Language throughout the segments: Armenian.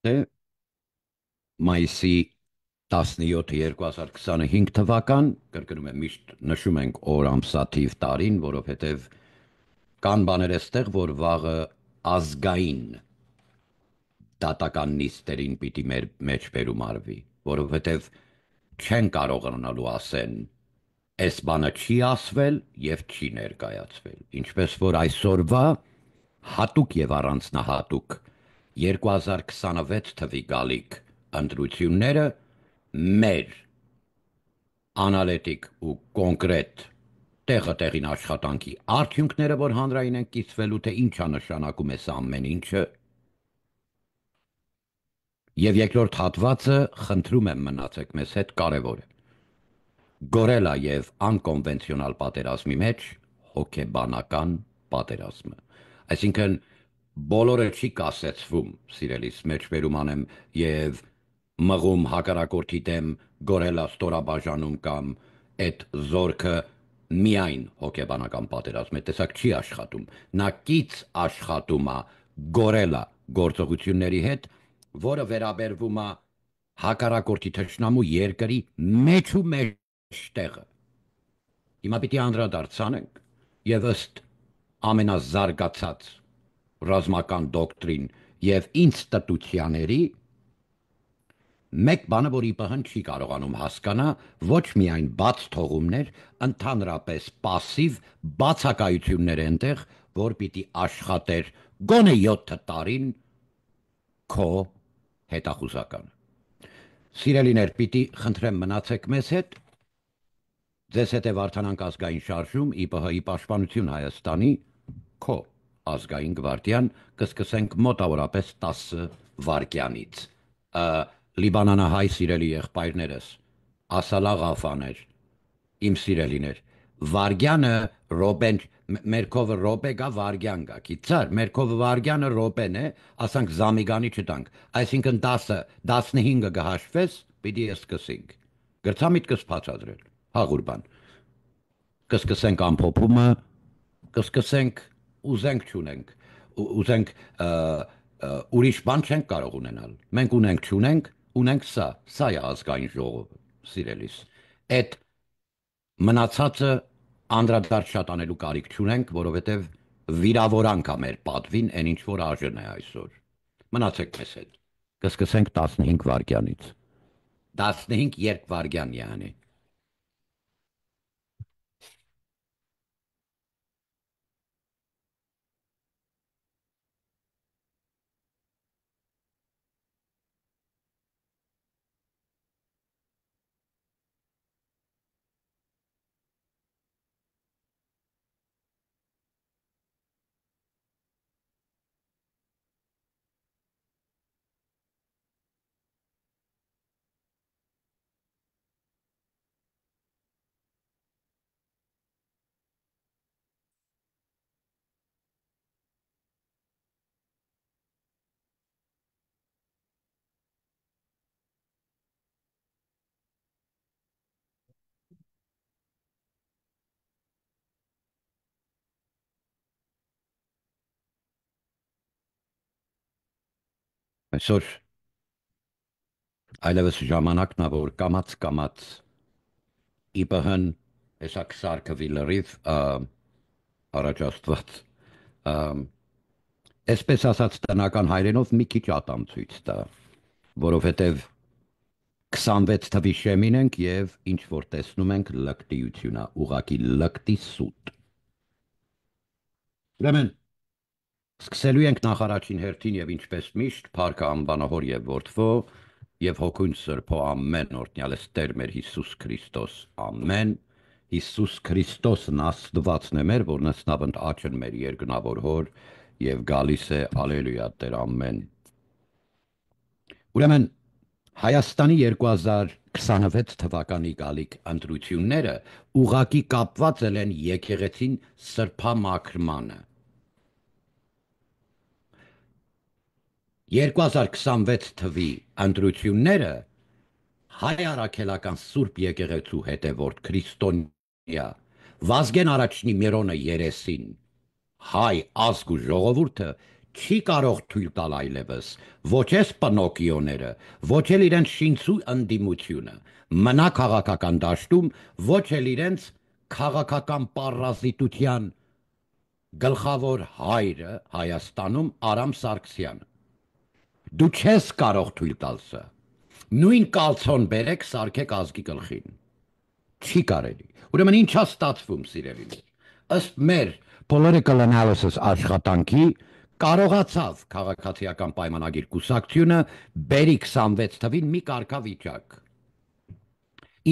Դե մայիսի 17-ը 2025 թվական, կրկնում եմ, միշտ նշում ենք օր, ամսաթիվ, տարին, որովհետև կան բաներ էստեղ, որ վաղը ազգային դատական նիստերին պիտի մեր մեջ բերում արվի, որովհետև չեն կարողանալու ասեն, այս բանը չի ասվել եւ չի ներկայացվել։ Ինչպես որ այսօրվա հատուկ եւ առանձնահատուկ 2026 թվի գալիք ընտրությունները մեր անալիտիկ ու կոնկրետ տեղը տեղին աշխատանքի արդյունքները, որ հանրային են կիսվելու, թե ինչա նշանակում է սա ամեն ինչը, եւ երկրորդ հատվածը, խնդրում եմ մնացեք մեզ հետ, կարևոր է։ Գորելա եւ անկոնվենցիոնալ պատերազմի մեջ հոգեբանական պատերազմը։ Այսինքն բոլորը չի կասեցվում, սիրելիս, մեջբերում անեմ եւ մղում հակառակորդի դեմ գորելա ստորաբաժանում կամ այդ զորքը միայն հոգեբանական պատերազմ է, տեսակ չի աշխատում։ Նա կից աշխատում է գորելա գործողությունների հետ, որը վերաբերվում է հակառակորդի թշնամու երկրի մեջ ու մեջտեղը։ Հիմա պիտի անդրադարձանենք եւ ըստ ամենազարգացած ռազմական դոկտրին եւ ինստիտուցիաների մեկ բանը, որ ԻՊՀ-ն չի կարողանում հասկանա, ոչ միայն բաց թողումներ, ընդհանրապես պասիվ բացակայություններ այնտեղ, որ պիտի աշխատեր գոնե 7 տարին քո հետախուզականը։ Սիրելիներ, պիտի խնդրեմ մնացեք մեզ հետ, ձեզ հետ է Վարդանանք ազգային շարժում, ԻՊՀ-ի պաշտպանություն Հայաստանի, քո ազգային գվարդիան, կսկսենք մոտավորապես 10 վայրկյանից։ Լիբանանահայ սիրելի եղբայրներս, ասալա ղաֆաներ, իմ սիրելիներ, վարգյանը ռոբեն, մեր քովը ռոբե գա, վարգյան գա, կիցար, մեր քովը վարգյանը ռոբեն է, ասանք զամիգանի չտանք, այսինքն 10-ը, 15-ը գհաշվես, պիտի ես սկսենք, գրծամիտքս պացադրել, հաղուր բան, կսկսենք ամփոփումը, կսկսենք ուզենք չունենք, ուզենք ուրիշ բան չենք կարող ունենալ, մենք ունենք չունենք, ունենք սա է ազգային ժողովը, սիրելիս, այդ մնացածը անդրադարձ շատ անելու կարիք չունենք, որովհետև վիրավորանք է մեր պատվին, այն ինչ որ աժն է այսօր։ Մնացեք մեզ հետ։ Կսկսենք 15 վայրկյանից։ 15 երկվայրկյան յանի։ Այսօր այլևս ժամանակն է, որ կամաց ԻՊՀ-ն հեսա քսարկվի լրիվ առաջ Աստված այսպես ասած տնական հայրենով մի քիչ ատամ ցույց տա, որովհետև 26 թվի շեմին ենք եւ ինչ որ տեսնում ենք լկտիությունա, ուղակի լկտի սուտ։ Ուրեմն սկսելու ենք նախարարին հերթին եւ ինչպես միշտ փառքը անվանահոր եւ որդվո եւ հոգուն սրբո ամեն օրհնյալ Տեր մեր Հիսուս Քրիստոս ամեն Հիսուս Քրիստոսն Աստվածն է մեր, որ նստավընդ աչն մեր երկնավոր հոր եւ գալիս է ալելույա Տեր ամեն։ Ուրեմն Հայաստանի 2026 թվականի գալիք ընտրությունները ուղակի կապված են եկեղեցին սրբամաքրմանը։ 2026 թվի ընտրությունները հայ առաքելական Սուրբ եկեղեցու հետևորդ քրիստոնյա Վազգեն առաջնի Միրոնը երեսին հայ ազգ ու ժողովուրդը չի կարող թույլ տալ այլևս ոչ էս Պնոկիոները, ոչ էլ իրենց շինցու ընդդիմությունը, մնա քաղաքական դաշտում, ոչ էլ իրենց քաղաքական պարազիտության գլխավոր հայրը Հայաստանում Արամ Սարգսյանը։ Դու չես կարող թույլ տալ սա։ Նույն կալցոն բերեք սարքեք ազգի գլխին։ Չի կարելի։ Ուրեմն ինչա ստացվում, սիրելիներ։ Ըստ մեր political analysis աշխատանքի կարողացավ քաղաքացիական պայմանագիր կուսակցությունը բերի 26 թվին մի կարգավիճակ։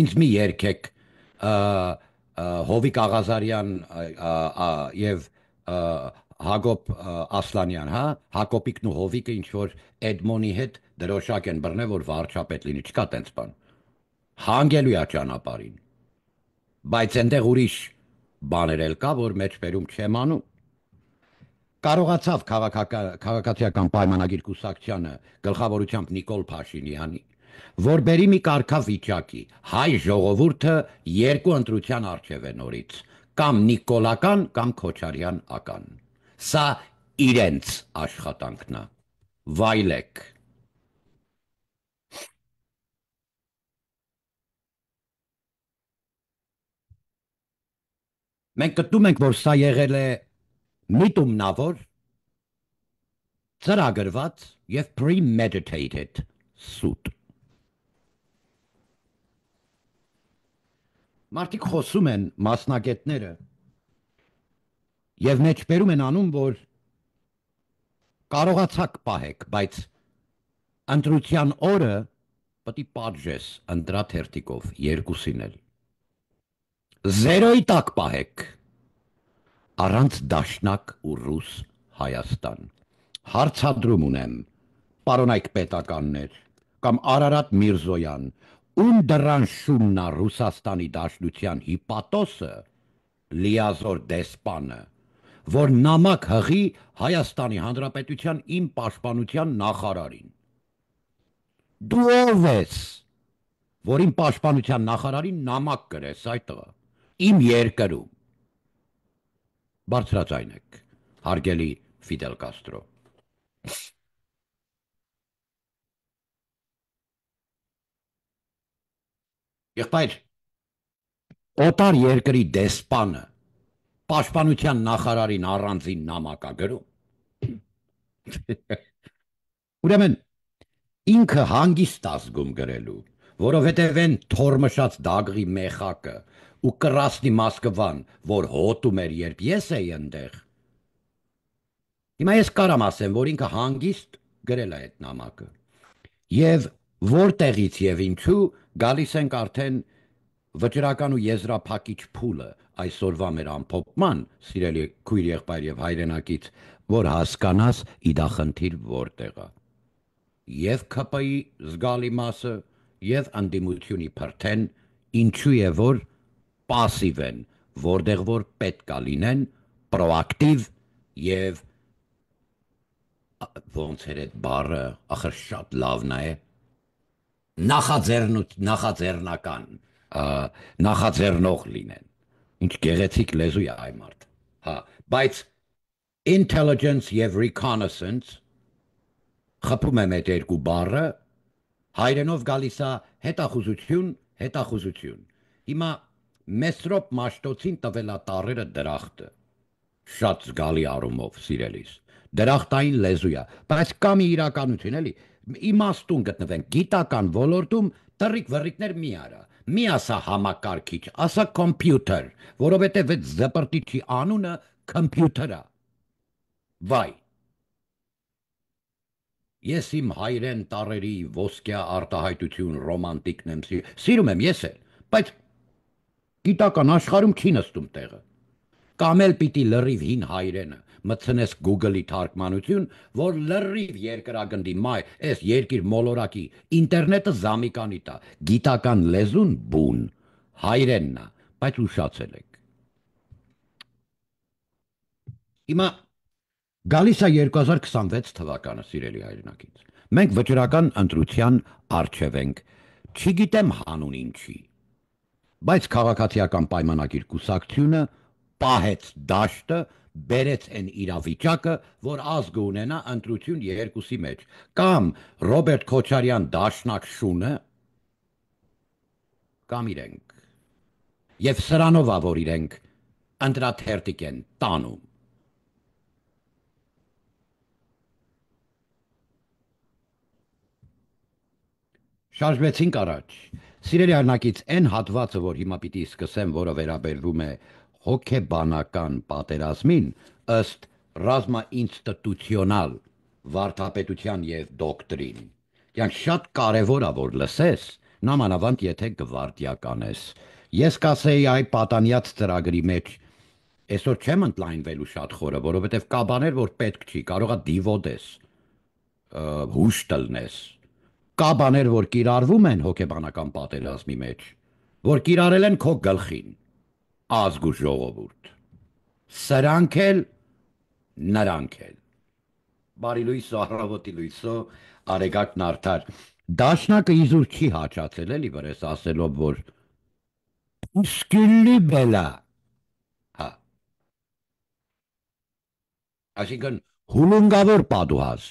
Ինձ մի երգեք Հովիկ Աղազարյան եւ Հակոբ Ասլանյան, հա, Հակոբիկն ու Հովիկը ինչ որ Էդմոնի հետ դրոշակ են բռնել, որ վարչապետ լինի, չկա տենց բան։ Հանգելու է ճանապարհին։ Բայց այնտեղ ուրիշ բաներ էլ կա, որ մեջբերում չեմ անում։ Կարողացավ քաղաքացիական պայմանագիր կուսակցությանը գլխավորությամբ Նիկոլ Փաշինյանի, որ բերի մի կարգավիճակի հայ ժողովուրդը երկու ընտրության առջև է նորից, կամ Նիկոլական, կամ Քոչարյան ական։ Սա իրենց աշխատանքն է։ Վայլեք։ Մենք գտնում ենք, որ սա եղել է միտումնավոր, ծրագրված եւ premeditated սուտ։ Մարդիկ խոսում են մասնագետները եւ մեջբերում են անում, որ կարողացաք պահեք, բայց ընտրության օրը պետք է պատժես ընտրաթերթիկով երկուսին էլ։ Զերոյի տակ պահեք առանց դաշնակ ու ռուս Հայաստան։ Հարցադրում ունեմ, պարոնայք պետականներ, կամ Արարատ Միրզոյան, ում դրան շուննա Ռուսաստանի դաշնության հիպատոսը, լիազոր դեսպանը, որ նամակ հղի Հայաստանի Հանրապետության իմ պաշտպանության նախարարին։ Դու ով ես, որ իմ պաշտպանության նախարարին նամակ գրես այդտեղ, իմ երկրում։ Բարձրաձայնեք, հարգելի Ֆիդել Կաստրո։ Եղբայր, օտար երկրի դեսպանը պաշտպանության նախարարին առանձին նամակ է գրում։ Ուրեմն ինքը հանգիստ ազգում գրելու, որովհետև են թորմշած դագրի մեխակը ու կրասնի Մոսկվան, որ հոտում էր, երբ ես էի ընդեղ։ Հիմա ես կարամ ասեմ, որ ինքը հանգիստ գրել է այդ նամակը։ Եվ որտեղից եւ ինչու գալիս ենք արդեն վճռական ու եզրափակիչ փուլը այսօրվա մեր ամփոփման, սիրելի քույր եղբայր եւ հայրենակից, որ հասկանաս իդախնդիր որտեղ է։ Եվ ԿՊ-ի զգալի մասը եւ ընդդիմությունի փրթեն, ինչու է որ пассив են, որտեղ որ պետք է լինեն պրոակտիվ եւ ոնց էր այդ բառը, ախր շատ լավն է, նախաձեռնական, նախաձեռնող լինեն։ Ինչ գեղեցիկ լեզու է այ մարդ։ Հա, բայց intelligence եւ reconnaissance խփում եմ այդ երկու բառը, հայրենով գալիս է հետախուզություն։ Հիմա Մեսրոպ Մաշտոցին տվել է տառերը դրախտը։ Շատ զգալի առումով, սիրելիս։ Դրախտային լեզու է, բայց կա մի իրականություն, էլի, իմաստուն գտնվենք, գիտական ոլորտում տռիկ վռիկներ մի արա, մի ասա համակարգիչ, ասա կոմպյուտեր, որովհետև այդ զպրտիչի անունը կոմպյուտեր է։ Վայ։ Ես իմ հայրեն տառերի ոսկյա արտահայտություն ռոմանտիկն եմ սիրում եմ ես էլ, բայց գիտական աշխարհում չի նստում տեղը։ Կամ էլ պիտի լրիվ հին հայրենը մտցնես Google-ի թարգմանություն, որ լրիվ երկրագնդի մայ, այս երկիր մոլորակի, ինտերնետը զամիկանի տա, գիտական լեզուն բուն, հայրենն է, բայց ուշացել եք։ Հիմա գալիս է 2026 թվականը, սիրելի հայրենակից։ Մենք վճռական ընտրության առջև ենք, չգիտեմ հանուն ինչի, բայց քաղաքացիական պայմանագիր կուսակցությունը պահեց դաշտը բերեց այն իրավիճակը, որ ազգը ունենա ընտրություն երկուսի մեջ, կամ Ռոբերտ Քոչարյան դաշնակ շունը, կամ իրենք։ Եվ սրանով ա, որ իրենք ընտրաթերթիկ են տանում։ Շարժվեցինք առաջ։ Սիրելի արնակից այն հատվածը, որ հիմա պիտի սկսեմ, որը վերաբերվում է հոգեբանական պատերազմին, ըստ ռազմաինստիտուցիոնալ վարդապետության եւ դոկտրին։ Յանք շատ կարևոր է, որ լսես, նամանավանդ եթե գվարդիական ես։ Ես կասեի այ պատանյաց ծրագրի մեջ այսօր չեմ ընդլայնվելու շատ խորը, որովհետեւ կա բաներ, որ պետք չի, կարողա դիվոդես, հուշ տլնես։ Կա բաներ, որ կիրառվում են հոգեբանական պատերազմի մեջ, որ կիրառել են քո գլխին, ազգ ու ժողովուրդ։ Սրանք էլ, նրանք էլ։ Բարի լույսո, առավոտի լույսո, Արեգակն արդար։ Դաշնակը իզուր չի հաճացել էլի վրես ասելով, որ սկիլի բելա։ Հա։ Այսինքն հուլունգավոր պատուհաս։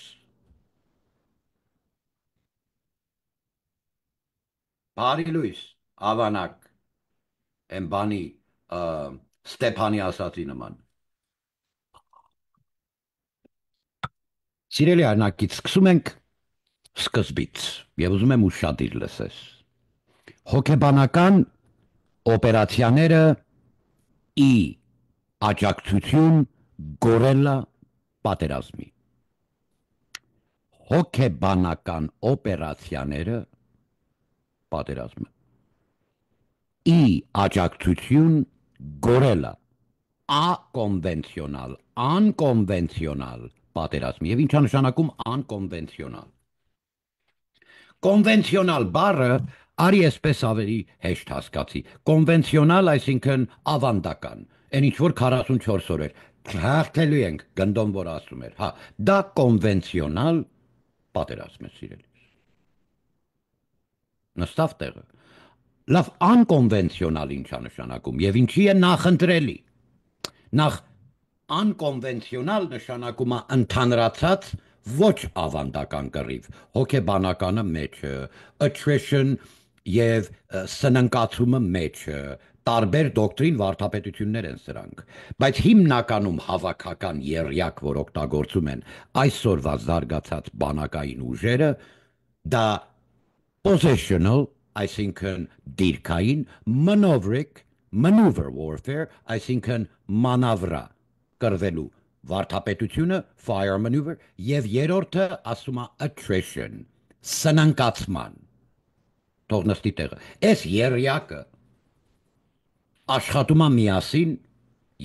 Բարի լույս, ավանակ, են բանի Ստեփանի ասացի նման։ Սիրելի արնակից սկսում ենք սկզբից եւ ուզում եմ ուշադիր լսես։ Հոգեբանական օպերացիաները ի աջակցություն գորելա պատերազմի։ Հոգեբանական օպերացիաները պատերազմը ի աջակցություն գորելա ակոնվենցիոնալ, անկոնվենցիոնալ պատերազմի։ Եվ ինչա նշանակում անկոնվենցիոնալ։ Կոնվենցիոնալ բառը արի այսպես ավելի հեշտ հասկացի։ Կոնվենցիոնալ այսինքն ավանդական, այն ինչ որ 44 օրեր հաղթելու ենք, գնդոն որ ասում էր, հա, դա կոնվենցիոնալ պատերազմ է, սիրելիս։ Նստավ տեղը։ Լավ, անկոնվենցիոնալ ինչա նշանակում եւ ինչի է նախընտրելի։ Նախ անկոնվենցիոնալ նշանակում է ընդհանրացած ոչ ավանդական կռիվ, հոգեբանականը մեջը, attrition եւ սննկացումը մեջը, տարբեր դոկտրին վարդապետություններ են սրանք, բայց հիմնականում հավաքական երյակ, որ օգտագործում են այսօրվա զարգացած բանակային ուժերը, դա positional, այսինքն դիրքային, maneuver warfare, այսինքն մանավրա կրվելու վարդապետությունը, fire maneuver, եւ երրորդը ասում է attrition, սնանկացման։ Թող նստի տեղը։ Այս երյակը աշխատում է միասին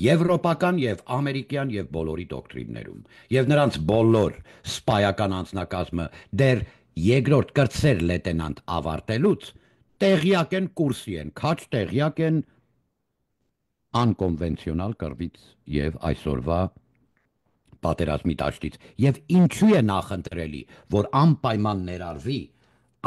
եվրոպական եւ ամերիկյան եւ բոլորի դոկտրիններում եւ նրանց բոլոր սպայական անձնակազմը դեռ երկրորդ կրտսեր լեյտենանտ ավարտելուց տեղյակ են, կուրսի են, քաչ տեղյակ են անկոնվենցիոնալ կռվից եւ այսօրվա պատերազմի դաշտից եւ ինչու է նախընտրելի, որ անպայման ներառվի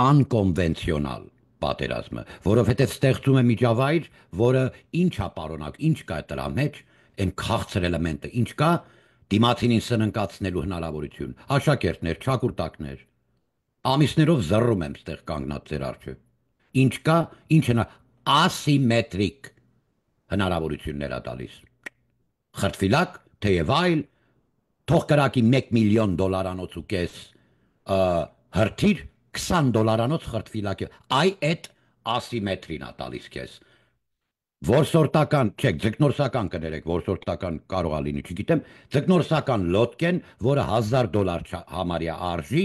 անկոնվենցիոնալ պատերազմը, որովհետեւ ստեղծում է միջավայր, որը ինչա պարոնակ, ինչ կա դրա մեջ, այն քաղցր էլեմենտը, ինչ կա, դիմացինին սննկացնելու հնարավորություն, աշակերտներ, ճակուրտակներ, ամիսներով զռռում եմ ստեղ կանգնած ձեր առջև, ինչ կա, ինչ հնա, ասիմետրիկ հնարավորություններ ա տալիս, խրտվիլակ, թեև այլ, թող կրակի 1 միլիոն դոլարանոց ու կես հրթիր, 20 դոլարանոց խրտվիլակի, այ այդ ասիմետրին ա տալիս կես, որսորդական, չեք, ձկնորսական կներեք, որսորդական կարող ա լինի, չգիտեմ, ձկնորսական լոտկեն, որը $1000 համարյա արժի,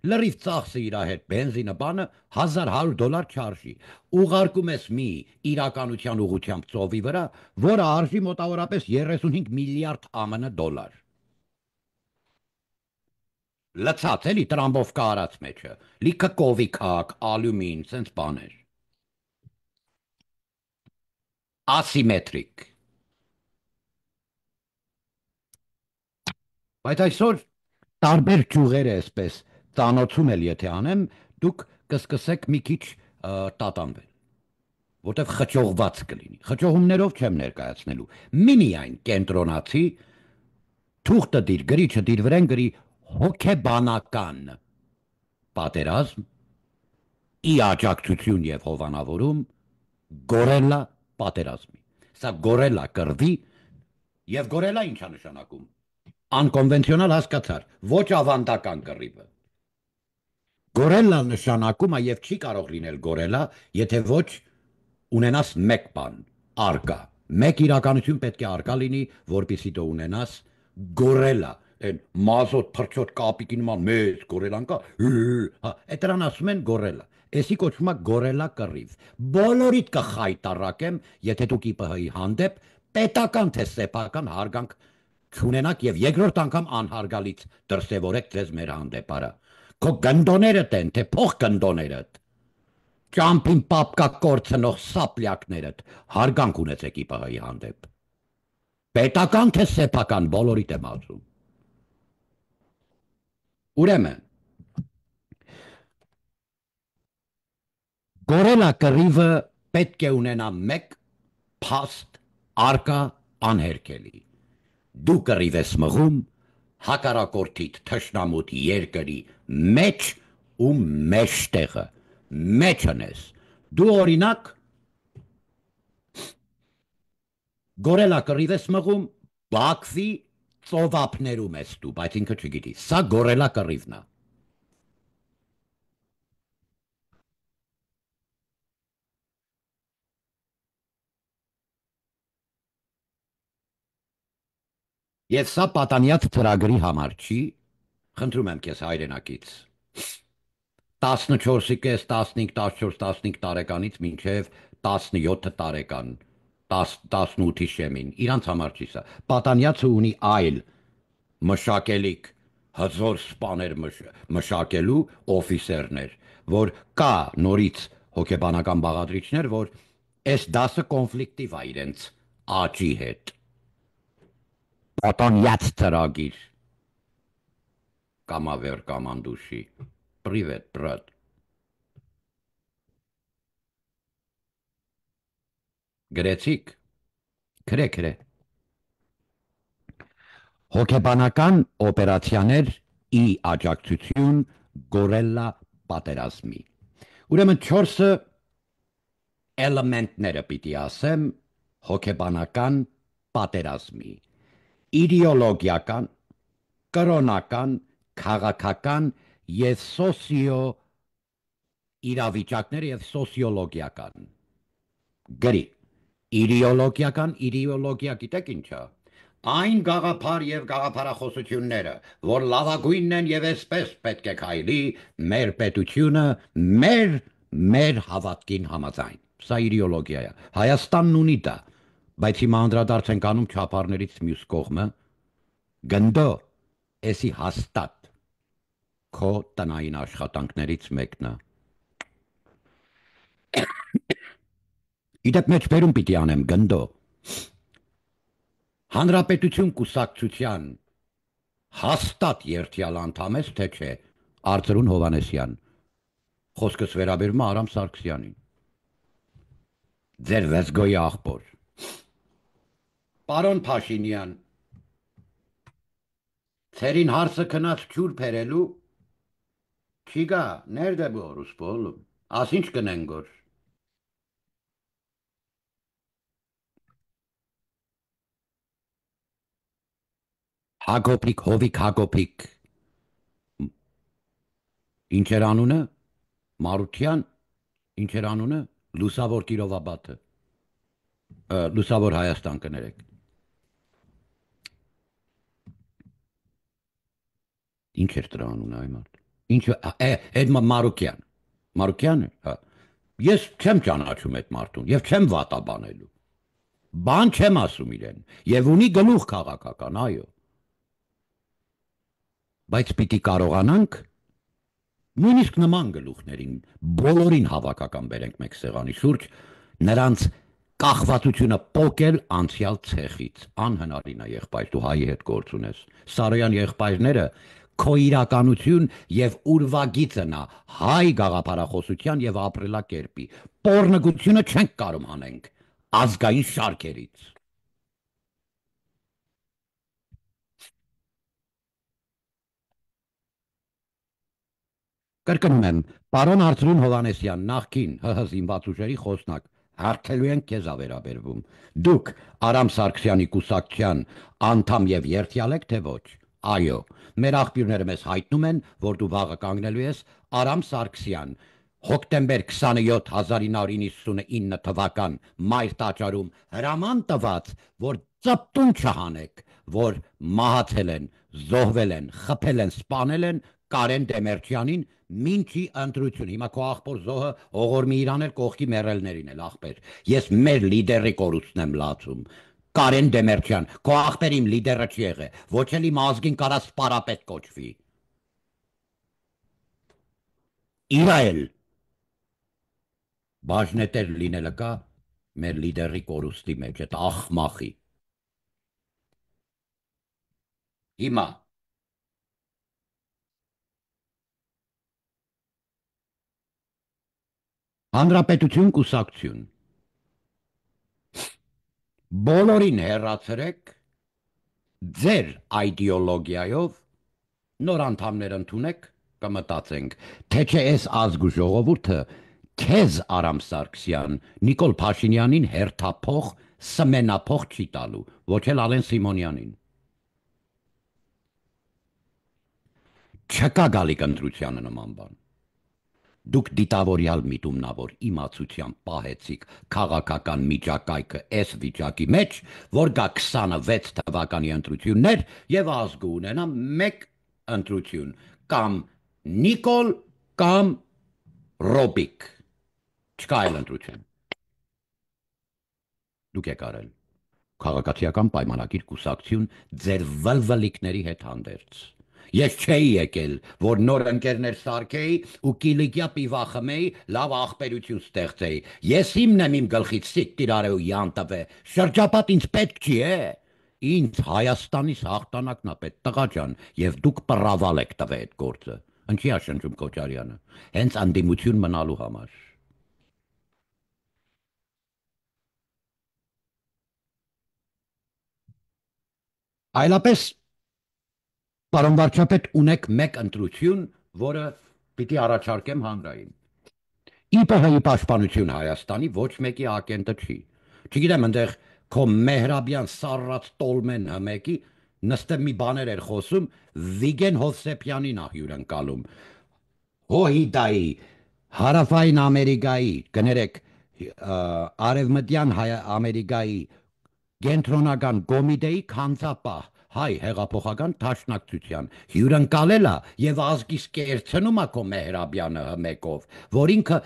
լրիվ ծախսը իր հետ բենզինը բանը $1100 չարժի, ուղարկում ես մի իրականության ուղղությամբ ծովի վրա, որը արժի մոտավորապես 35 միլիարդ ԱՄՆ դոլար։ Լցած էլի տրամբով կարած մեջը, լիքը կովի քակ, ալյումին, սենց բաներ։ Ասիմետրիկ։ Բայց այսօր տարբեր ճյուղեր է այսպես ծանոթում էլ եթե անեմ, դուք կսկսեք մի քիչ տատանվել, որտեվ խճողված կլինի։ Խճողումներով չեմ ներկայացնելու։ Միմիայն կենտրոնացի թուղթը դիր, գրիչը դիր վրեն գրի հոգեբանական պատերազմ, ի աջակցություն եւ հովանավորում գորելա պատերազմի։ Սա գորելա կռվի եւ գորելա ինչա նշանակում։ Անկոնվենցիոնալ հասկացար, ոչ ավանդական կռիվը։ Գորելա նշանակում է եւ չի կարող լինել գորելա, եթե ոչ ունենաս մեկ բան, արկա։ Մեկ իրականություն պետք է արկա լինի, որպեսզի դու ունենաս գորելա, այն մազոտ փրչոտ կապիկի նման մեծ գորելան կա, հա, այդ դրան ասում են գորելա։ Էսի կոչվում է գորելա կռիվ։ Բոլորիդ կխայտարակեմ, եթե դուք ԻՊՀ-ի հանդեպ պետական թե սեփական հարգանք չունենաք եւ երկրորդ անգամ անհարգալից դրսևորեք ձեզ մեր հանդեպ, արա։ Քո գնդոներդ են, թե փող գնդոներդ։ Ճամփին պապկա կորցնող սապլյակներդ հարգանք ունեցեք ԻՊՀ-ի հանդեպ։ Պետական թե սեփական բոլորիդ եմ ասում։ Ուրեմն գորելա կռիվը պետք է ունենա մեկ փաստ արկա անհերքելի։ Դու կռիվ ես մղում հակառակորդիդ թշնամուտ երկրի մեջ ու մեջտեղը մեջն ես։ Դու օրինակ գորելա կռիվ ես մղում Բաքվի ծովափներում ես դու, բայց ինքը չգիտի։ Սա գորելա կռիվն է։ Եվ սա պատանյաց ծրագրի համար չի, խնդրում եմ քեզ հայրենակից 14-ից 15, 14, 15 տարեկանից մինչև 17 տարեկան, 18-ի շեմին, իրանց համար չի սա։ Պատանյացը ունի այլ մշակելիք, հզոր սպաներ մշակելու օֆիսերներ, որ կա նորից հոգեբանական բաղադրիչներ, որ այս դասը կոնֆլիկտիվ է իրենց աճի հետ։ Պատանյաց ծրագիր կամավեր կամանդուշի։ Привет, брат։ Գրեցիք։ Քրե։ Հոգեբանական օպերացիաներ ի աջակցություն գորելա պատերազմի։ Ուրեմն 4 էլեմենտները պիտի ասեմ հոգեբանական պատերազմի։ Իդեոլոգիական, կրոնական, քաղաքական եւ սոցիո իրավիճակները եւ սոցիոլոգիական։ Գրի իդեոլոգիա գիտեք ինչա։ Այն գաղափար եւ գաղափարախոսությունները, որ լավագույնն են եւ այսպես պետք է քայլի մեր պետությունը մեր հավատքին համաձայն։ Սա իդեոլոգիա է։ Հայաստանն ունի դա, բայց հիմա անդրադարձ ենք անում չափարներից մյուս կողմը։ Գնդո, էսի հաստատ քո տնային աշխատանքներից մեկն է։ Իդեպ մեջբերում պիտի անեմ գնդո։ Հանրապետություն կուսակցության հաստատ երթյալ անդամ ես, թե չէ, Արծրուն Հովանեսյան։ Խոսքս վերաբերում է Արամ Սարգսյանին։ Ձեր վեզգոյի աղբոր։ Պարոն Փաշինյան, ցերին հարցը քնած ջուր փերելու չի գա, ներդե բորուս բոլում, ասինչ կնեն գոր։ Հակոբիկ, Հովիկ Հակոբիկ, ինչ էր անունը, Մարության, ինչ էր անունը, Լուսավոր Կիրովաբադը, Լուսավոր Հայաստան կներեք։ Ինչ էր դրա անունը այ մարդ։ Ինչ այդ Մարուկյան։ Մարուկյանը, հա։ Ես չեմ ճանաչում այդ մարդուն եւ չեմ վատաբանելու։ Բան չեմ ասում իրեն եւ ունի գլուխ քաղաքական, այո։ Բայց պիտի կարողանանք նույնիսկ նման գլուխներին բոլորին հավաքական բերենք մեկ սեղանի շուրջ, նրանց կախվածությունը պոկել անցյալ ցեխից։ Անհնարին է, եղբայր, դու հայի հետ գործ ունես։ Սարոյան եղբայրները քո իրականություն եւ ուրվագիծն է հայ գաղափարախոսության եւ ապրելակերպի։ Պոռնգությունը չենք կարող անենք ազգային շարքերից։ Կրկնում եմ, պարոն Արծրուն Հովանեսյան, նախկին ՀՀ զինված ուժերի խոսնակ, հարթելու են քեզ ավերաբերվում։ Դուք Արամ Սարգսյանի կուսակցության անդամ եւ երթյալ եք, թե ոչ։ Այո, մեր աղբյուրները մեզ հայտնում են, որ դու վաղը կանգնելու ես Արամ Սարգսյան, հոկտեմբեր 27 1999 թվական մայր տաճարում հրաման տված, որ ծպտուն չհանեք, որ մահացել են, զոհվել են, խփել են, սպանել են Կարեն Դեմերճյանին մինչի ընտրություն։ Հիմա քո աղբոր զոհը ողորմի իրան էլ կողքի մեռելներին էլ աղբեր։ Ես մեր լիդերի կորուստն եմ լացում։ Կարեն Դեմերճյան, քո աղբեր իմ լիդերը չի եղել, ոչ էլ իմ ազգին կարա սպարապետ կոչվի։ Իրա էլ բաժնետեր լինելը կա մեր լիդերի կորուստի մեջ, այդ աղմախի։ Հիմա Հանրապետություն կուսակցություն բոլորին հեռացրեք ձեր իդեոլոգիայով նոր անդամներ ընդունեք, կմտածենք, թե չէ այս ազգ ու ժողովուրդը քեզ Արամ Սարգսյան, Նիկոլ Փաշինյանին հերթափող, սմենափող չի տալու, ոչ էլ Ալեն Սիմոնյանին։ Չկա գալիք ընտրությանը նման բան։ Դուք դիտավորյալ միտումնավոր իմացությամբ պահեցիք քաղաքական միջակայքը այս վիճակի մեջ, որ գա 26 թվականի ընտրություններ եւ ազգը ունենա մեկ ընտրություն, կամ Նիկոլ կամ Ռոբիկ։ Չկա այլ ընտրություն։ Դուք եք արել քաղաքացիական պայմանագիր կուսակցություն ձեր վլվլիկների հետ հանդերձ։ Ես չէի եկել, որ նոր ընկերներ սարքեի ու կիլիկյա պիվա խմեի, լավ աղբերություն ստեղծեի։ Ես իմն եմ իմ գլխից սիկ տիրարե ու յան տվե, շրջապատ ինձ պետք չի է։ Ինձ Հայաստանից հաղթանակն է պետք, տղա ջան, եւ դուք պռավալ եք տվե այդ գործը։ Ինչի է շնչում Քոչարյանը։ Հենց անդիմություն մնալու համար։ Այլապես Պարոն վարչապետ, ունեք մեկ ընտրություն, որը պիտի առաջարկեմ հանրային։ ԻՊՀ-ի պաշտպանություն Հայաստանի ոչ մեկի ակենտը չի։ Չգիտեմ, այնտեղ քո Մեհրաբյան սառած տոլմեն հմեկի նստել մի բաներ էր խոսում, Վիգեն Հովսեփյանին ա հյուրընկալում։ Հոհիդայի, Հարավային Ամերիկայի, կներեք, Արևմտյան Ամերիկայի կենտրոնական կոմիտեի քանձապահ հայ հեղափոխական դաշնակցության հյուրընկալելա եւ ազգիս կերցնում է քո Մեհրաբյանը հմեկով, որ ինքը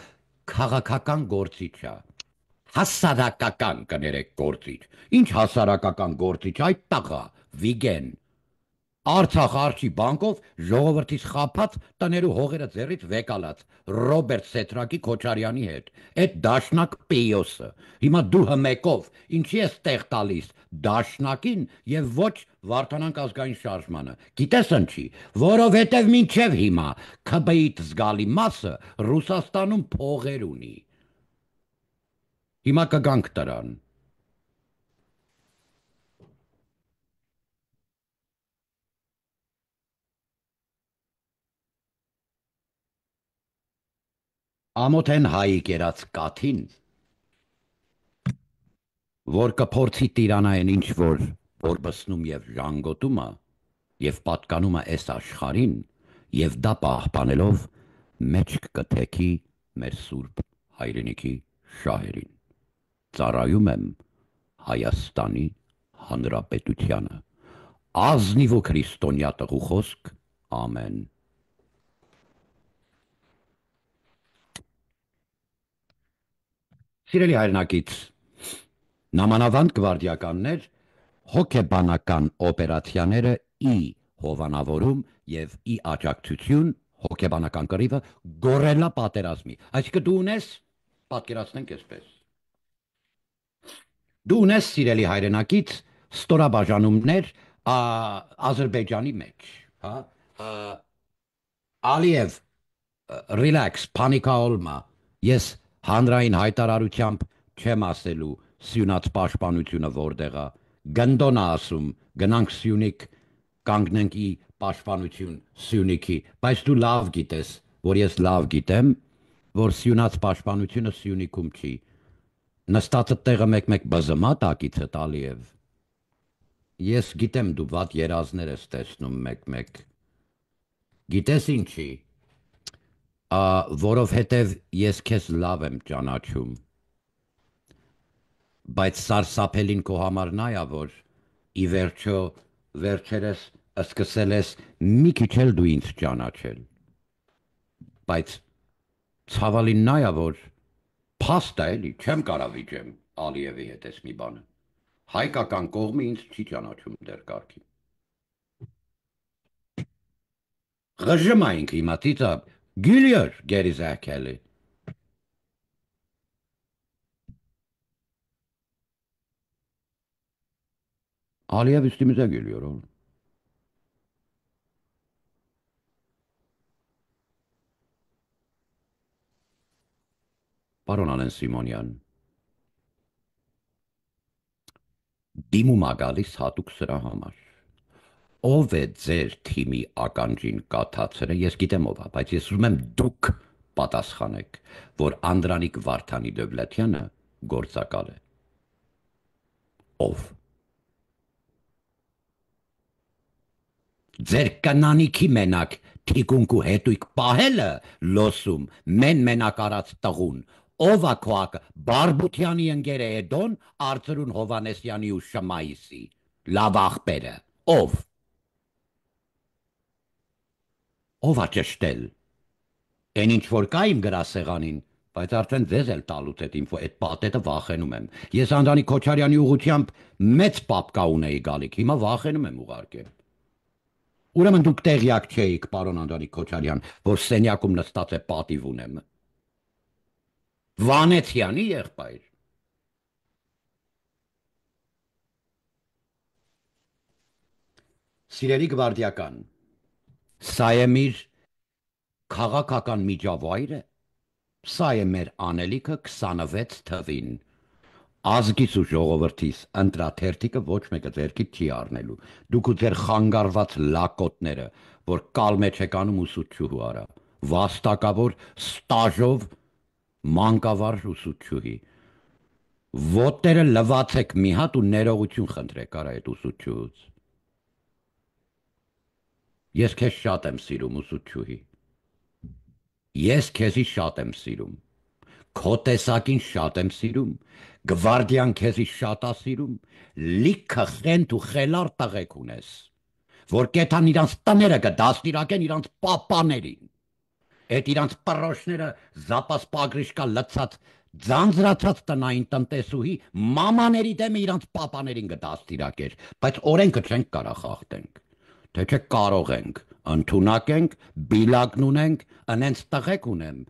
քաղաքական գործիչ է։ Հասարակական կներեք գործիչ։ Ինչ հասարակական գործիչ, այդ տղա, Վիգեն։ Արցախ արչի բանկով ժողովրդից խափած տներու հողերը ձեռից վեկալած Ռոբերտ Սետրակի Քոչարյանի հետ, այդ դաշնակ Պեյոսը։ Հիմա դու հմեկով ինչի ես տեղ տալիս դաշնակին եւ ոչ Վարդանանք ազգային շարժմանը։ Գիտես ինչի, որովհետեւ մինչեւ հիմա ՔԲ-ի զգալի մասը Ռուսաստանում փողեր ունի։ Հիմա կգանք դրան։ Ամոթեն հայի կերած կաթին, որ կփորձի տիրանային ինչ որ բսնում եւ ժանգոտում է եւ պատկանում է այս աշխարհին եւ դա պահպանելով մեջք կթեքի մեր սուրբ հայրենիքի շահերին։ Ծառայում եմ Հայաստանի Հանրապետությանը։ Ազնիվ ու քրիստոնյա տղու խոսք, ամեն։ Սիրելի հայրենակից, նամանավանդ գվարդիականներ, հոգեբանական օպերացիաները ի հովանավորում եւ ի աջակցություն հոգեբանական կռիվը գորելա պատերազմի։ Այսինքն դու ունես, պատկերացնենք այսպես։ Դու ունես, սիրելի հայրենակից, ստորաբաժանումներ Ադրբեջանի մեջ, հա? Ալիև, relax, փանիկա olma։ Ես հանրային հայտարարությամբ չեմ ասելու Սյունած պաշտպանությունը որտեղ է։ Գնդոն է ասում, գնանք Սյունիք, կանգնենք ի պաշտպանություն Սյունիքի, բայց դու լավ գիտես որ ես լավ գիտեմ, որ սյունած պաշտպանությունը Սյունիքում չի։ Նստածը տեղը մեկ-մեկ բզմա տակիցը Ալիև։ Ես գիտեմ դու վատ երազներ ես տեսնում մեկ-մեկ։ Գիտես ինչի։ Որովհետև ես քեզ լավ եմ ճանաչում։ Բայց սարսափելին քո համար նա ա, որ ի վերջո վերջերս սկսել ես մի քիչ էլ դու ինձ ճանաչել։ Բայց ցավալին նա ա, որ փաստ է էլի, չեմ կարա վիճեմ Ալիևի հետ էս մի բանը։ Հայկական կողմը ինձ չի ճանաչում դեռ կարգին։ Ղժմայինք հիմա տիծա Գյուլիեր գերիզակելի։ Ալիև üstümüze geliyor oğlum. Պարոն Ալեն Սիմոնյան, դիմում ա գալիս հատուկ սրա համար։ Ով է ձեր թիմի ականջին կաթացրը, ես գիտեմ ով ա, բայց ես ուզում եմ դուք պատասխանեք, որ Անդրանիկ Վարդանի Դովլաթյանը գործակալ է։ Ով։ Ձեր կնանիքի մենակ թիկունքու հետույք պահելը լոսում մենակ արած տղուն, ով ա քոակը Բարբությանի ընկեր է Էդոն, Արծրուն Հովանեսյանի ու Շմայիսի, լավ աղբերը, ով ա ճշտել, են ինչ որ կա իմ գրասեղանին, բայց արդեն ձեզ էլ տալուց էդ ինֆո, էդ պատետը վախենում եմ, ես Անդրանիկ Քոչարյանի ուղղությամբ մեծ պապկա ունեի գալիք, հիմա վախենում եմ ուղարկել։ Ուրեմն դուք տեղյակ չէիք, պարոն Անդրանիկ Քոչարյան, որ սենյակում նստած է պատիվ ունեմ։ Վանեցյանի եղբայր։ Սիրելի գվարդիական, սա է մեր քաղաքական միջավայրը, սա է մեր անելիքը 26 թվին։ Ազգիս ու ժողովրդիս ընտրաթերթիկը ոչ մեկը ձերքից չի առնելու։ Դուք ու ձեր խանգարված լակոտները, որ կալ մեջ եք անում ուսուցչուհու արա, վաստակավոր ստաժով մանկավարժ ուսուցչուհի։ Ոտները լվացեք մի հատ ու ներողություն խնդրեք արա այդ ուսուցչուհուց։ Ես քեզ շատ եմ սիրում ուսուցչուհի։ Ես քեզի շատ եմ սիրում։ Քո տեսակին շատ եմ սիրում, գվարդյան քեզի շատ ա սիրում, լիքը խենթ ու խելար տղեկ ունես, որ կեթան իրանց տները կդաստիրակեն իրանց պապաներին, էդ իրանց պռոշները զապաս պագրիշկա լծած, ձանձրացած տնային տնտեսուհի մամաների դեմը իրանց պապաներին կդաստիրակեր, բայց օրենքը չենք կարա խախտենք, թե չէ կարող ենք, ընդունակ ենք, բիլակն ունենք, ընենց տղեկ ունեմ,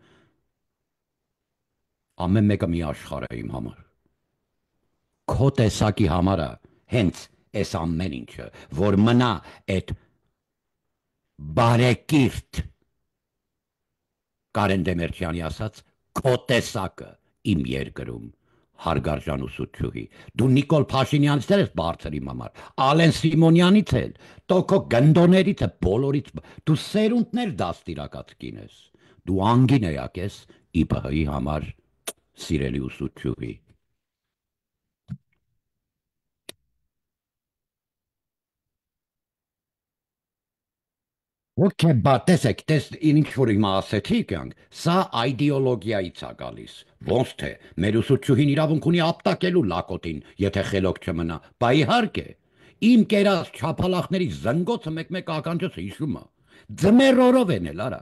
ամեն մեկը մի աշխարհ է իմ համար։ Քո տեսակի համարը հենց այս ամեն ինչը, որ մնա այդ բարեկիրթ Կարեն Դեմերչյանի ասած քո տեսակը իմ երկրում, հարգարժան ուսուցչուհի, դու Նիկոլ Փաշինյանից էլ ես բարձր իմ համար, Ալեն Սիմոնյանից էլ, քո գնդոներից է, բոլորից, դու սերունդներ դաստիրակած կին ես, դու անգինեակ ես ԻՊՀ-ի համար սիրելի ուսուցչուհի։ Okay, տեսեք, ինչ որ հիմա ասեցի կյանք, սա այդեոլոգիայից ա գալիս, ոնց թե, մեր ուսուցչուհին իրավունք ունի ապտակելու լակոտին, եթե խելոք չմնա, բա իհարկե, իմ կերած չափալախների զնգոցը մեկ-մեկ ականջս հիշում ա, ձմեռորով են էլ արա,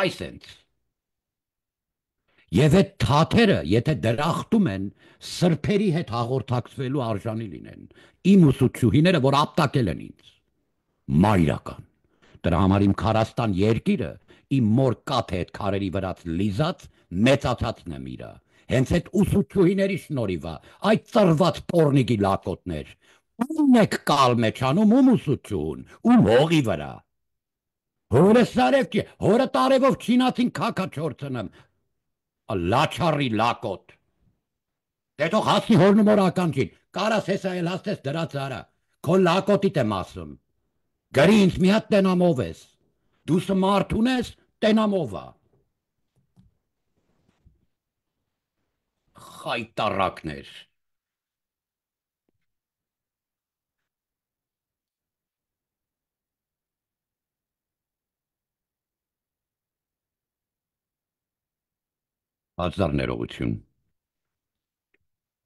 այսենց, և այդ թաթերը, եթե դրախտում են, սրբերի հետ հաղորդակցվելու արժանի լինեն, իմ ուսուցչուհիները, որ ապտակել են ինձ, մայրական, դրա համար իմ 40 երկիրը, իմ մոր կաթ հետ քարերի վրաց լիզած, մեծացածն եմ իրա, հենց այդ ուսուցչուհիների շնորհիվ ա, այդ ծռված պորնիկի լակոտներ, ում եք կալ մեջ անում, ում ուսուցչուհուն, ում հողի վրա, հորը սարև չի, հորը տարևով չինացին քակա չորցնեմ, լաչարի լակոտ, դե թող հասնի հորնում որ ականջին, կարաս հեսա էլ հաստես դրած արա, քո լակոտիտ եմ ասում, գրի ինձ մի հատ տենամ ով ես, դու սմարդ ունես, Տենամովա, խայտարակներ։ Հազար ներողություն։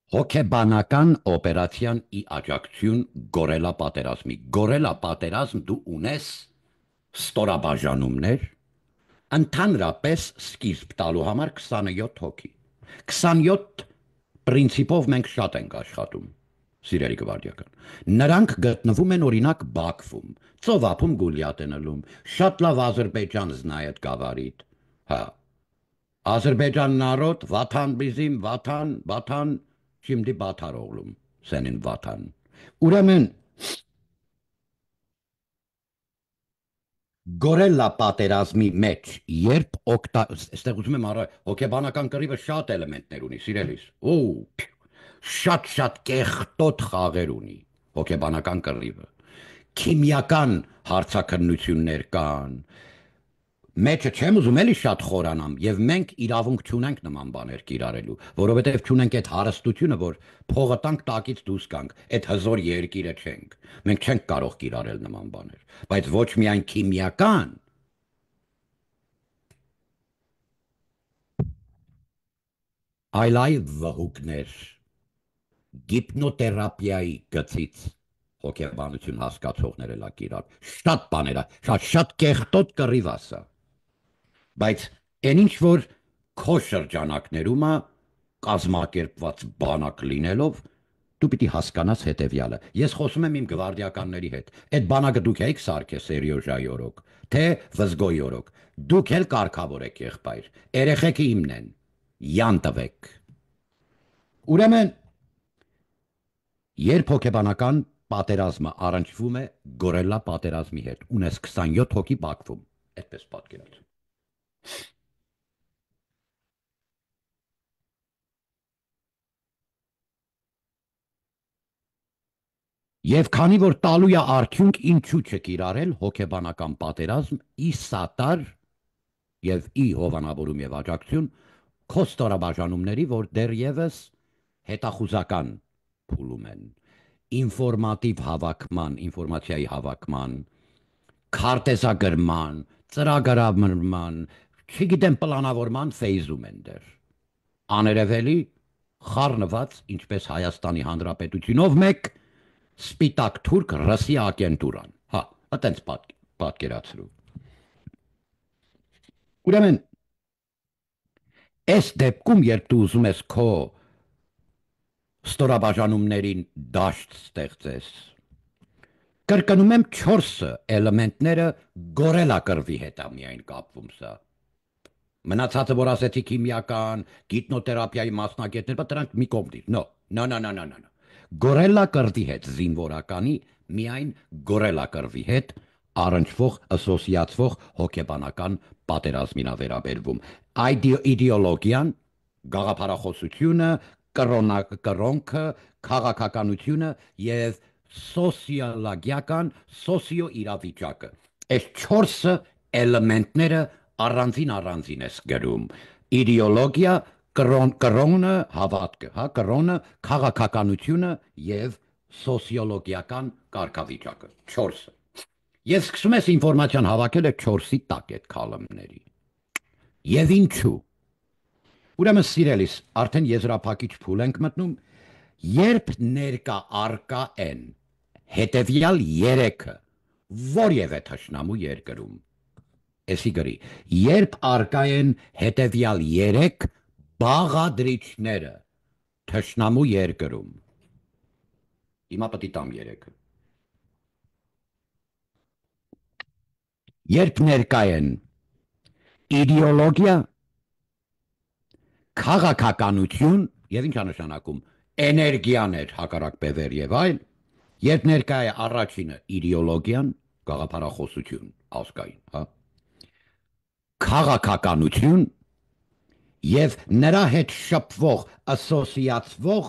Հոգեբանական օպերացիան ի աջակցություն գորելա պատերազմի։ Գորելա պատերազմ դու ունես ստորաբաժանումներ, ընդհանրապես սկիզբ տալու համար 27 հոգի։ 27 պրինցիպով մենք շատ ենք աշխատում, սիրելի գվարդիական։ Նրանք գտնվում են օրինակ Բաքվում, ծովափում Գուլիատ են ըլում, շատ լավ Ադրբեջան знает говорит։ Հա, Ադրբեջան народ, Վաթան բիզիմ, Վաթան, Şimdi Batar oğlum, senin vatan։ Ուրեմն գորելա պատերազմի մեջ, երբ այստեղ ուզում եմ հոգեբանական կռիվը շատ էլեմենտներ ունի, սիրելիս։ Շատ կեղտոտ խաղեր ունի հոգեբանական կռիվը։ Քիմիական հարցաքննություններ կան։ Մեջը չեմ ուզում էլի շատ խորանամ, եւ մենք իրավունք չունենք նման բաներ կիրառելու, որովհետեւ չունենք այդ հարստությունը, որ փողը տանք տակից դուրս գանք, այդ հզոր երկիրը չենք։ Մենք չենք կարող կիրառել նման բաներ, բայց ոչ միայն քիմիական, այլ վհուկներ, գիպնոթերապիայի գծից հոգեբանություն հասկացողներ էլա կիրառ։ Շատ բաներ, շատ կեղտոտ կռիվ ասա։ Բայց այն ինչ որ քո շրջանակներում է կազմակերպված բանակ լինելով, դու պիտի հասկանաս հետևյալը։ Ես խոսում եմ իմ գվարդիականների հետ։ Այդ բանակը դուք եք սարքե Սերիոժայի օրոք, թե Վզգոյի օրոք։ Դուք էլ կարգավոր եք եղբայր։ Երեխեքը իմն են։ Յան տվեք։ Ուրեմն, երբ հոգեբանական պատերազմը առնչվում է գորելա պատերազմի հետ, ունես 27 հոգի Բաքվում, այդպես պատկերացրու։ Եվ քանի որ տալու է արդյունք, ինչու չկիրառել հոգեբանական պատերազմ ի սատար եւ ի հովանավորում եւ աջակցություն քո ստորաբաժանումների, որ դեռևս հետախուզական փուլում են, ինֆորմատիվ հավաքման, ինֆորմացիայի հավաքման, քարտեզագրման, ծրագրավորման, չգիտեմ, պլանավորման ֆեյզում են դեռ։ Աներևելի խառնված, ինչպես Հայաստանի Հանրապետությունով մեկ Սպիտակ թուրք Ռոսիա ագենտուրան։ Հա, այտենց պատկերացրու։ Ուրեմն, այս դեպքում, երբ դու ուզում ես քո ստորաբաժանումներին դաշտ ստեղծես, կրկնում եմ 4 էլեմենտները գորելա կռվի հետ է միայն կապվում սա։ Մնացածը, որ ասեցի քիմիական, գիտնոթերապիայի մասնագետներ, դրանք մի կողմ դիր։ No։ Գորելա կռվի հետ զինվորականի միայն գորելա կռվի հետ առնչվող ասոցիացվող հոգեբանական պատերազմին է վերաբերվում։ Իդեոլոգիան, գաղափարախոսությունը, կրոնքը, քաղաքականությունը եւ սոցիոլոգիական սոցիոիրավիճակը։ Այս 4 էլեմենտները առանձին ես գրում։ Իդեոլոգիա, կրոնը, հավատքը, հա, կրոնը, քաղաքականությունը եւ սոցիոլոգիական կարգավիճակը։ 4-ը։ Եվ սկսում ես ինֆորմացիան հավաքել այդ 4-ի տակ այդ քալմների։ Եվ ինչու։ Ուրեմն սիրելիս, արդեն եզրափակիչ փուլ ենք մտնում, երբ ներկա արկա են հետևյալ 3-ը որևէ թշնամու երկրում։ Էսի գրի, երբ արկա են հետևյալ 3 բաղադրիչները թշնամու երկրում։ Հիմա պետք է տամ 3-ը։ Երբ ներկա են իդեոլոգիա, քաղաքականություն եւ ինչ անշանակում էներգիաներ հակառակ բևեր եւ այլ, երբ ներկա է առաջինը իդեոլոգիան, գաղափարախոսություն, ազգային, հա, քաղաքականություն եւ նրա հետ շփվող, ասոցիացվող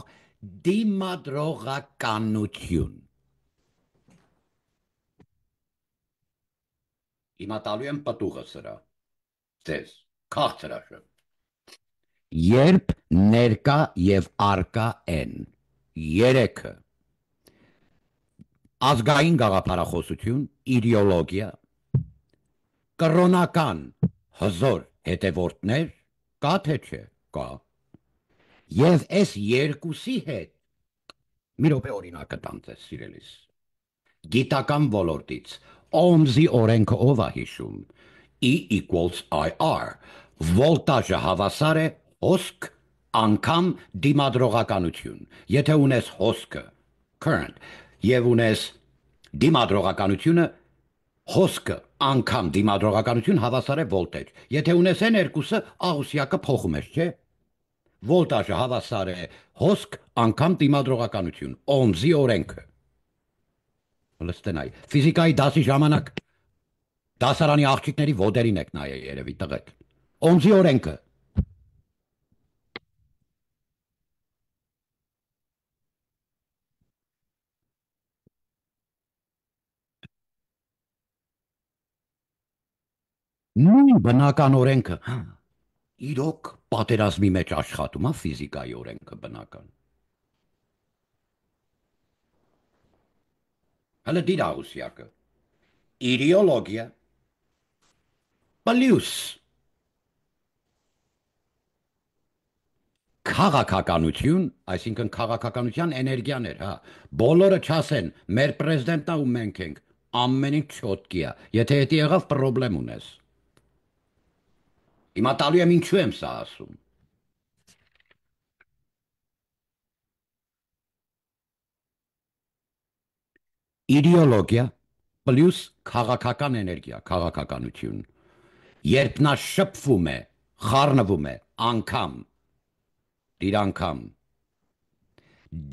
դիմադրողականություն։ Հիմա տալու եմ պտուղը սրա։ Ձեզ քաղցրաշը։ Երբ ներկա եւ արկա են երեքը ազգային գաղափարախոսություն, իդեոլոգիա, կրոնական հզոր հետևորդներ, կա թե չէ, կա։ Եվ այս երկուսի հետ մի րոպե օրինակը տամ ձեզ, սիրելիս։ Գիտական ոլորտից Օմզի օրենքը ով է հիշում։ E equals IR։ Վոլտաժը հավասար է հոսք անգամ դիմադրողականություն։ Եթե ունես հոսքը, current, եւ ունես դիմադրողականությունը, հոսքը անգամ դիմադրողականություն հավասար է վոլտեջ։ Եթե ունես այն երկուսը, աղուսյակը փոխում ես, չէ՞։ Վոլտաժը հավասար է հոսք անգամ դիմադրողականություն։ Օմզի օրենքը։ Լստենայ։ Ֆիզիկայի դասի ժամանակ դասարանի աղջիկների ոտերին եք նայել երևի տղեկ։ Օմզի օրենքը։ Նույն բնական օրենքը։ Իրոք պատերազմի մեջ աշխատում է ֆիզիկայի օրենքը բնական։ Հələ դիր աղուսյակը։ Իդեոլոգիա պլյուս քաղաքականություն, այսինքն քաղաքականության էներգիաներ, հա։ Բոլորը չասեն, մեր պրեզիդենտն ու մենք ենք, ամեն ինչ չոտքի է։ Եթե դա եղավ, պրոբլեմ ունես։ Հիմա տալու եմ ինչու եմ սա ասում։ Իդեոլոգիա պլյուս քաղաքական էներգիա, քաղաքականություն։ Երբ նա շփվում է, խառնվում է, անգամ, իր անգամ,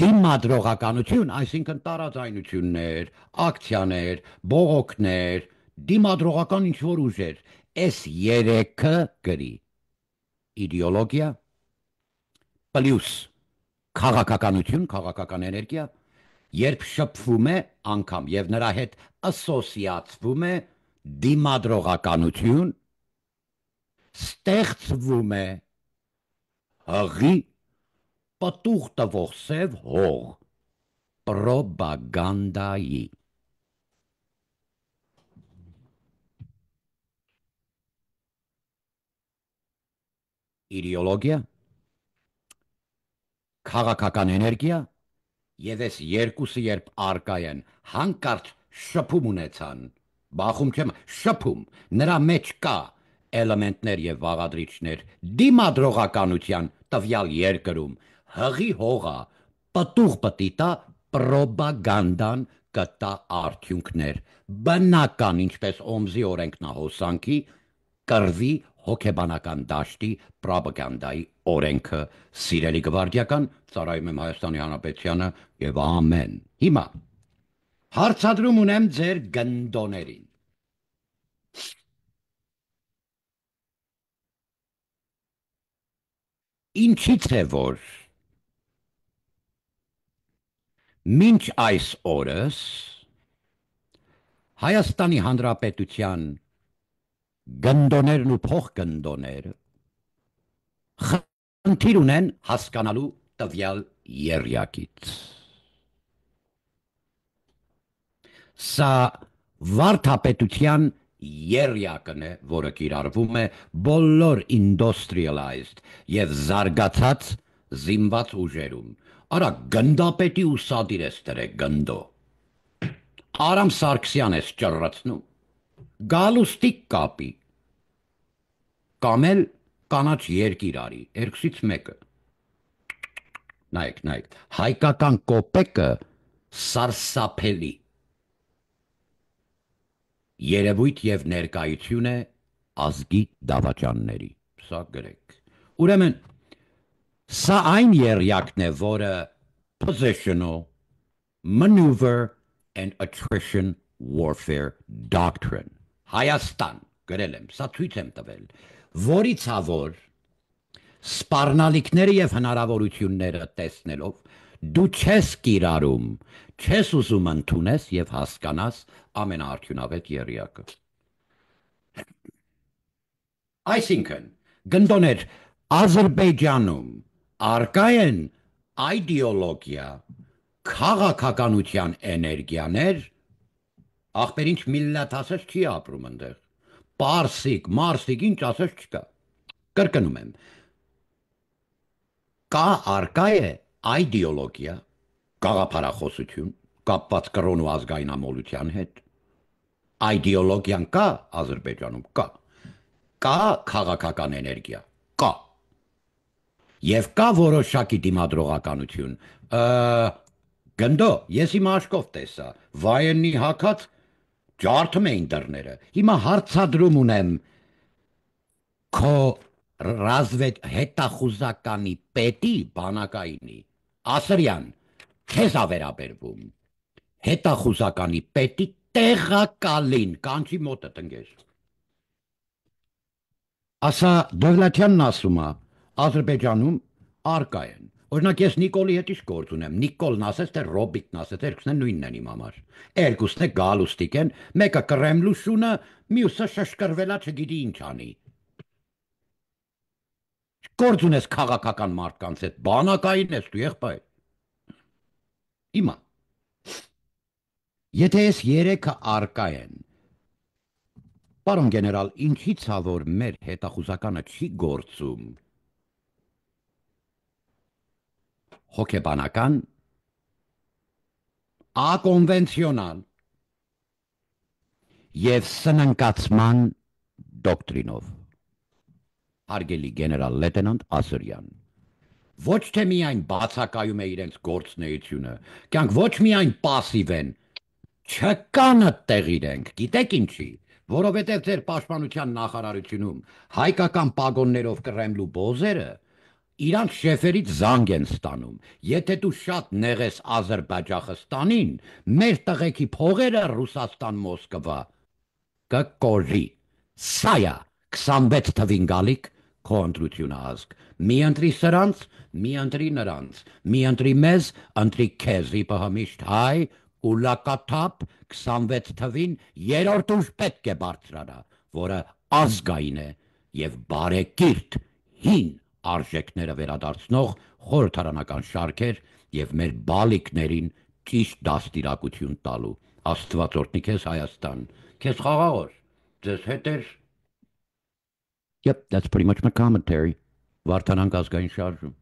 դիմադրողականություն, այսինքն տարաձայնություններ, ակցիաներ, բողոքներ, դիմադրողական ինչ-որ ուժեր, այս երեքը գրի։ Իդեոլոգիա պլյուս քաղաքականություն, քաղաքական էներգիա, երբ շփվում է անգամ եւ նրա հետ ասոցիացվում է դիմադրողականություն, ստեղծվում է հղի պտուղ տվող սև հող, պրոպագանդայի։ Իդեոլոգիա, քաղաքական էներգիա, եւ այս երկուսը երբ արկա են, հանկարծ շփում ունեցան, բախում չեմ, շփում, նրա մեջ կա էլեմենտներ եւ վաղադրիչներ դիմադրողականության տվյալ երկրում, հղի հողա, պտուղ պտի տա, պրոպագանդան կտա արդյունքներ, բնական, ինչպես Օմզի օրենքն է հոսանքի, կռվի հոգեբանական դաշտի պրոպագանդայի օրենքը, սիրելի գվարդիական, ծառայում եմ Հայաստանի Հանրապետությանը եւ ամեն։ Հիմա հարցադրում ունեմ ձեր գնդոներին։ Ինչից է որ մինչ այս օրս Հայաստանի Հանրապետության գնդոներն ու փոխգնդոները խնդիր ունեն հասկանալու տվյալ եռյակից։ Սա վարդապետության եռյակն է, որը կիրառվում է բոլոր industrialized եւ զարգացած զինված ուժերում։ Արա գնդապետի ու սադիր ես դրե գնդո։ Արամ Սարգսյան ես ճռռացնում։ Գալուստիկ կապի։ Կամ էլ կանաչ երկիր արի, երկուսից մեկը։ Նայեք, հայկական կոպեկը սարսափելի երևույթ եւ ներկայություն է ազգի դավաճանների։ Սա գրեք։ Ուրեմն սա այն եռյակն է, որը positional, maneuver and attrition warfare doctrine Հայաստան գրել եմ, սա ցույց եմ տվել, որից հավոր սպառնալիքները եւ հնարավորությունները տեսնելով դու չես կիրառում, չես ուզում ընդունես եւ հասկանաս ամենաարդյունավետ եռյակը։ Այսինքն, գնդոներ Ադրբեջանում արկա են այդեոլոգիա, քաղաքականության էներգիաներ, ախպեր ինչ միլլաթ ասես չի ապրում ընդեղ, պարսիկ, մարսիկ, ինչ ասես չկա, կրկնում եմ, կա արկա է այդեոլոգիա, գաղափարախոսություն, կապված կրոն ու ազգայնամոլության հետ, այդեոլոգիան կա Ադրբեջանում, կա քաղաքական էներգիա, կա, և կա որոշակի դիմադրողականություն, գնդո, ես իմ աշկով տեսա, վայեննի հակած ջարդում էին դռները, հիմա հարցադրում ունեմ քո հետախուզականի պետի բանակայինի, Ասրյան, քեզ ա վերաբերվում, հետախուզականի պետի տեղակալին, կանչի մոտը տնգեր։ Ասա Դովլաթյանն ասում է, Ադրբեջանում արկա են։ Օրինակ ես Նիկոլի հետ ինչ գործ ունեմ, Նիկոլն ասեց, թե Ռոբիկն ասեց, երկուսն են նույնն են իմ համար։ Երկուսն է գալուստիկ են, մեկը Կրեմլու շունը, մյուսը շշկրվելա չգիտի ինչ անի։ Գործ ունես քաղաքական մարդկանց հետ, բանակային ես դու եղբայր։ Իմա։ Եթե ես երեքը արկա են, պարոն գեներալ, ինչի՞ց ա որ մեր հետախուզականը չի գործում հոգեբանական, ակոնվենցիոնալ և սննկացման դոկտրինով։ Հարգելի գեներալ լեյտենանտ Ասրյան, ոչ թե միայն բացակայում է իրենց գործունեությունը, կյանք ոչ միայն պասիվ են, չկան այդտեղ իրենք, գիտեք ինչի, որովհետև ձեր պաշտպանության նախարարությունում հայկական պագոններով Կրեմլու բոզերը իրանց շեֆերից զանգ են ստանում, եթե դու շատ նեղես Ադրբեջախստանին, մեր տղեկի փողերը Ռուսաստան Մոսկվա կկորի, սայա 26 թվին գալիք քո ընտրությունը ազգ, մի ընտրի սրանց, մի ընտրի նրանց, մի ընտրի մեզ, ընտրի քեզ, իպը հմիշտ հայ, ու լակաթապ 26 թվին երորդ ուժ պետք է բարձրանա, որը ազգային է և բարեկիրթ հին արժեքները վերադարձնող խորհրդարանական շարքեր և մեր բալիկներին ճիշտ դաստիարակություն տալու։ Աստված օրհնի քեզ Հայաստան, քեզ խաղաղ օր, ձեզ հետ էր։ Yep, that's pretty much my commentary. Վարդանանք ազգային շարժում։